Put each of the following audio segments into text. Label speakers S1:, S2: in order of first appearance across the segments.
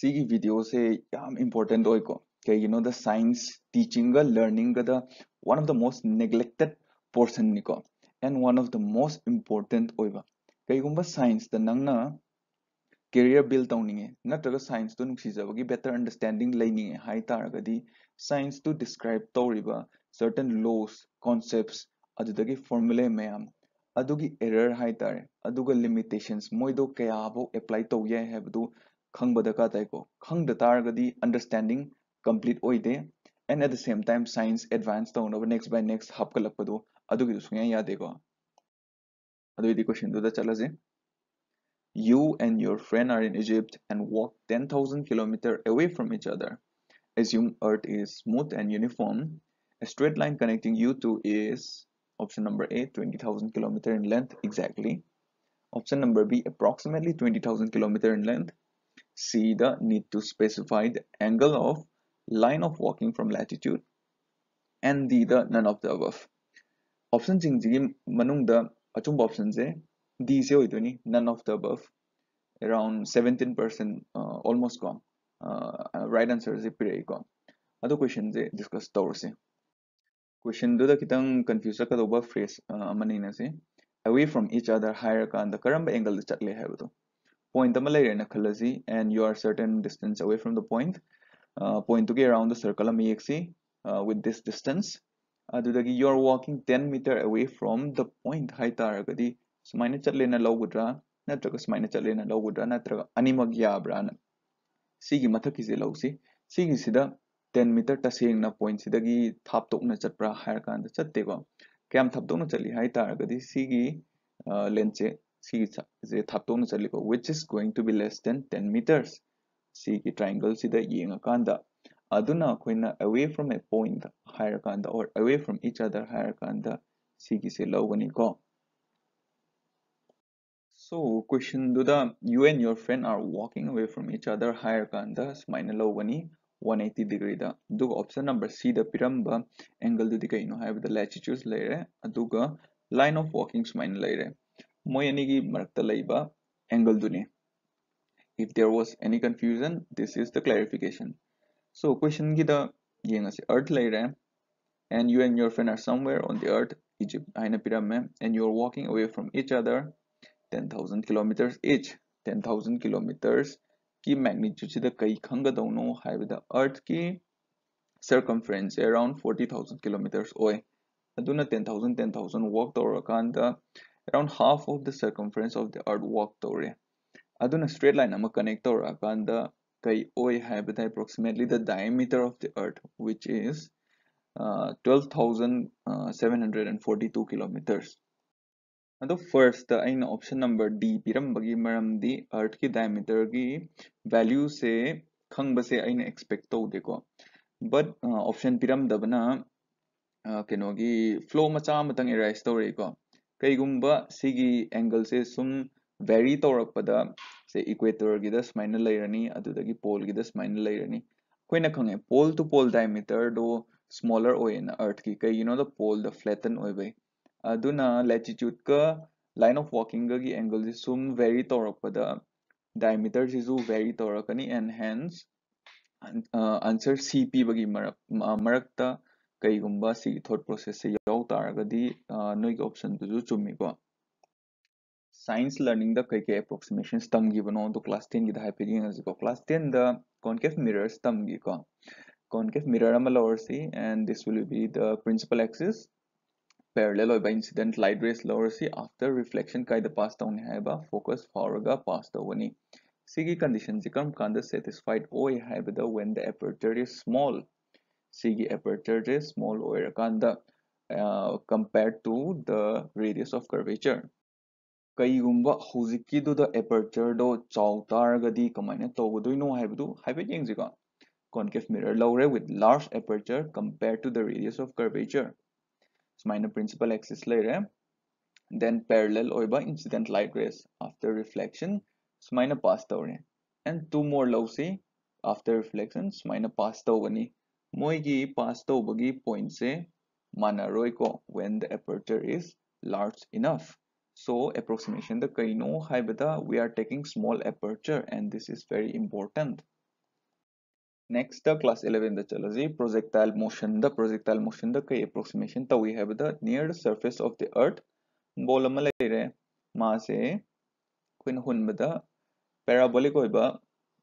S1: Sigi video se yam important oiko. Okay, the science teaching ga learning ga the one of the most neglected portion niko and one of the most important oiba. Kay gumba science the nangna career build tawninge natraga science to nuksijabagi better understanding laininge hai taragadi science to describe tawriba certain laws concepts adudagi formulae mayam adugi error hai tare aduga limitations moido kayabo apply tawye habdu khangbada ka taiko khangda taragadi understanding complete oide and at the same time science advance tawnaba next by next hapkalakpadu adugi sunya yadeko adu idi question to the chalase. You and your friend are in Egypt and walk 10,000 kilometers away from each other. Assume Earth is smooth and uniform. A straight line connecting you two is option number A, 20,000 kilometers in length exactly. Option number B, approximately 20,000 kilometers in length. C, the need to specify the angle of line of walking from latitude. And D, the none of the above. Option jing manung the achumba option se D se hoitoni none of the above. Around 17% almost gone. Right answer is pire ko. Other question je discuss tawse. Question do the kitang confuse ka doba phrase manina se away from each other higher kan the karamba angle chatle habdo. Point amalay na khalasi and you are certain distance away from the point. Point to get around the circle amexi with this distance. Adudagi you are walking 10 meter away from the point high taragadi sumaina chatle na lawudra natraga sumaina chatle na lawudra natraga animag yabra na sigi mathakise lawsi sigi sida 10 meter tasengna point sidagi thaptokna chatpra higher kan chatte ko kyam thaptokna chali hai taragadi sigi length sigi je thaptokna chali ko which is going to be less than 10 meters sigi triangle sida yenga kanda aduna koina away from a point higher kanda or away from each other higher kanda sigi se lawani ko. So question do the you and your friend are walking away from each other higher kanda smaina lawani 180 degree da duga option number C the piramba angle du dikai no have the latitude layer aduga line of walking smaina layer moy ani gi marakta laiba angle du ne. If there was any confusion this is the clarification. So question gi the yenga se earth layer and you and your friend are somewhere on the earth Egypt aina piramme and you are walking away from each other 10,000 kilometers each. 10,000 kilometers की magnitude से कई खंग दोनों हाइबदा अर्थ की circumference around 40,000 kilometers ओए अदुना 10,000 walk तौरकांदा around half of the circumference of the earth walk तौरे अदुना straight line अमा connect तौरकांदा कई ओए हाइबदा approximately the diameter of the earth which is 12,742 kilometers. The first in option number D pirambagi maramdi earth ki diameter ki value se khangba se aina expect tawdeko but option piramdabana kenogi flow macha matang erase tawreko kaigumba sigi angle se sum vary tawrakpada se equator gi da smaina lairani adudagi pole gi da smaina lairani koina khange pole to pole diameter do smaller oina earth ki kai the pole the flatten oibai aduna latitude ka line of walking gi angle is sum vary tawrakpada diameter is vary tawrakani and hence answer CP bagi marakta kaigumba si thought process se yaw taragadi noi option tu chummi ko science learning the kai approximations tam given on to class 10 gi the hyping as ko class 10 the concave mirrors tam gi ko concave mirror am lower c and this will be the principal axis parallel or by incident light rays lower c after reflection kai the pass down haiba focus forward pass the wani sigi conditions ikam kanda satisfied oi haiba when the aperture is small sigi aperture is small oirakanda compared to the radius of curvature kaigumba hujiki do the aperture do chaw taragadi kamaina tawdoino haibdu haibet yengjiga concave mirror lowre with large aperture compared to the radius of curvature minor principal axis layer then parallel oiba incident light rays after reflection minor pass tawre and two more low see after reflection minor pass tawani moigi pass tawbagi point se manaroi ko when the aperture is large enough. So approximation the kaino haibada we are taking small aperture and this is very important. Next the class 11 the chalaji projectile motion the kai approximation tawi have the near the surface of the earth ball ama leire ma se kuin hunbada parabolic oiba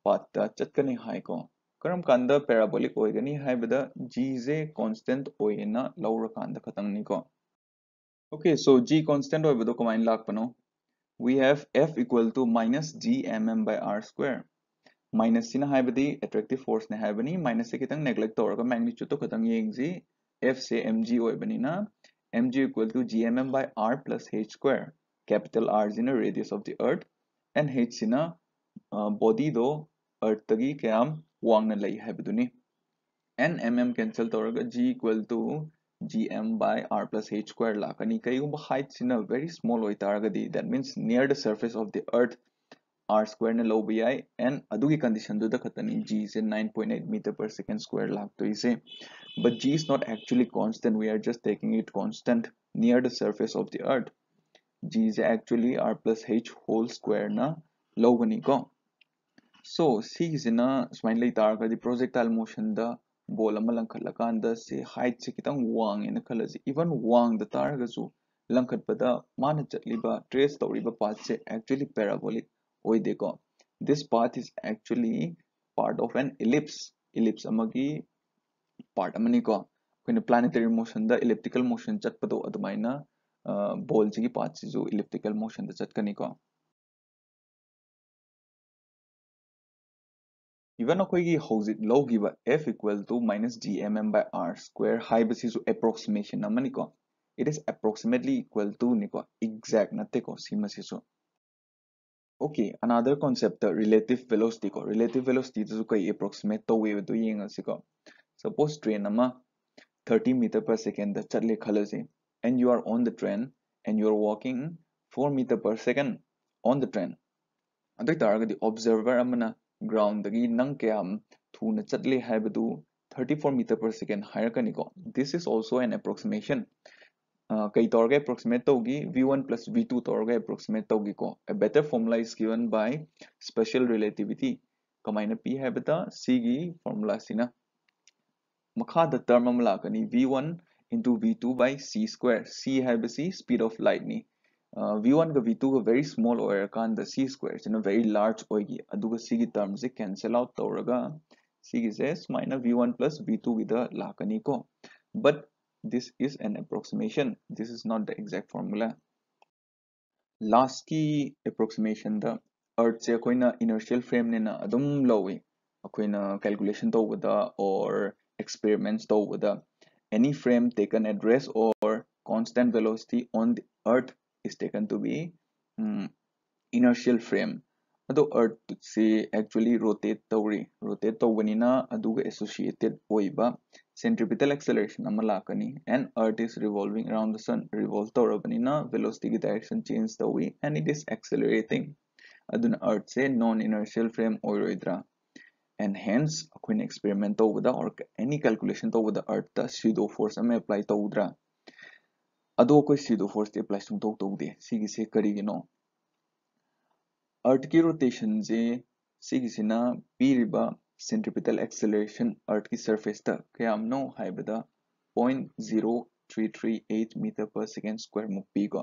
S1: path ta chatkani hai ko karam kanda parabolic oigani haibada g je constant oina laura kanda khatang ni ko. Okay, so g constant oibado kamain lakpano we have F equal to minus g mm by r square. Minus sina haibadi attractive force ne haibani minus se kitang neglect tawraga magnitude to khatang yengji F se mg oibani na mg equal to gmm by r plus h square. Capital R is in a radius of the earth and h sina body do earth tagi kayam wangna lai haibaduni and mm cancel tawraga g equal to gm by r plus h square lakani kaigumba height sina very small oitaragadi that means near the surface of the earth r square na low bi and adugi condition do the khatani g is 9.8 meter per second square lakh to ise but g is not actually constant we are just taking it constant near the surface of the earth g is actually r plus h whole square na low gani ko so c is in a smile lai tar the projectile motion the ball ama langkhatlakanda se height se kitang wang ena khalaji even wang the tar ga su langkhatpada mana chatliba trace tawriba path se actually parabolic oide ko this path is actually part of an ellipse amagi part amani ko when planetary motion the elliptical motion chatpado adumaina ball ji path se jo elliptical motion the chatkani ko even akoigi hojik logiba f equal to minus gmm by r square haibasisu approximation amani ko it is approximately equal to niko exact natte ko simasisu okay another concept the relative velocity ko relative velocity to kai approximate to we do yenga ko suppose train ama 30 meter per second the chatle khalase and you are on the train and you are walking 4 meter per second on the train adai taragadi observer amana ground dagi nang kayam thuna chatle haibadu 34 meter per second hairakani ko this is also an approximation kai torga approximate togi v1 plus v2 torga approximate togi ko a better formula is given by special relativity kamaina p haibata c gi formula sina makha the term amla kani v1 into v2 by c square c haibasi speed of light ni v1 ga v2 ga very small oir kan the c square is a very large oigi aduga c gi terms se cancel out toraga c is s minus v1 plus v2 with the lakani ko but this is an approximation this is not the exact formula last ki approximation the earth se koina inertial frame ne na adum lowi koina calculation to with the or experiments to with the any frame taken at rest or constant velocity on the earth is taken to be inertial frame ado earth se actually rotate tawbanina aduga associated oiba centripetal acceleration ama lakani and earth is revolving around the sun revolve tawrabanina velocity ki direction change tawi and it is accelerating aduna earth se non inertial frame oiroidra and hence when experiment over the or any calculation over the earth the pseudo force am apply tawdra ado ko pseudo force te apply sung tawde sigi se karigino earth ki rotation je sigisina piriba centripetal acceleration earth ki surface ta kayam no haibada 0.0338 meter per second square mu pi ko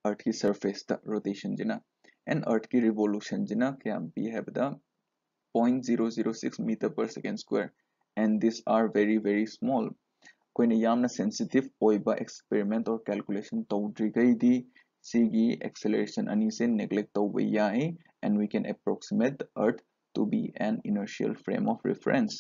S1: earth ki surface ta rotation jina and earth ki revolution jina kayam pi haibada 0.006 meter per second square and these are very small koina yamna sensitive oiba experiment or calculation tawdrigaidi sigi acceleration ani se neglect tawba yai and we can approximate the earth to be an inertial frame of reference